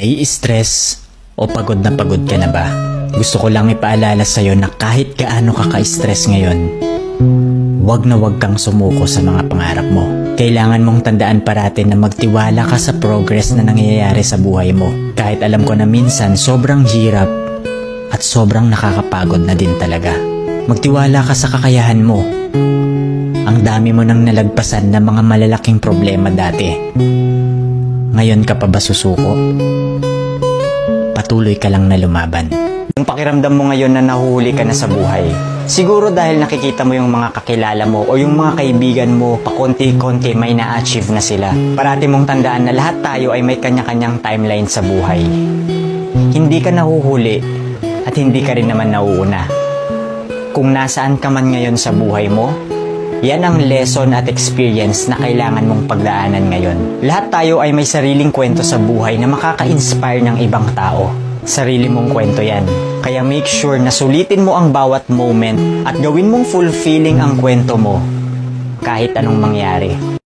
Nai-stress o pagod ka na ba? Gusto ko lang ipaalala sa'yo na kahit gaano ka ka-stress ngayon, wag na wag kang sumuko sa mga pangarap mo. Kailangan mong tandaan parati na magtiwala ka sa progress na nangyayari sa buhay mo. Kahit alam ko na minsan sobrang hirap at sobrang nakakapagod na din talaga. Magtiwala ka sa kakayahan mo. Ang dami mo nang nalagpasan na mga malalaking problema dati. Ngayon ka pa ba susuko? Patuloy ka lang na lumaban. Yung pakiramdam mo ngayon na nahuhuli ka na sa buhay, siguro dahil nakikita mo yung mga kakilala mo o yung mga kaibigan mo pakonti-konti may na-achieve na sila. Parati mong tandaan na lahat tayo ay may kanya-kanyang timeline sa buhay. Hindi ka nahuhuli at hindi ka rin naman nauuna. Kung nasaan ka man ngayon sa buhay mo, yan ang lesson at experience na kailangan mong pagdaanan ngayon. Lahat tayo ay may sariling kwento sa buhay na makaka-inspire ng ibang tao. Sarili mong kwento yan. Kaya make sure na sulitin mo ang bawat moment at gawin mong fulfilling ang kwento mo kahit anong mangyari.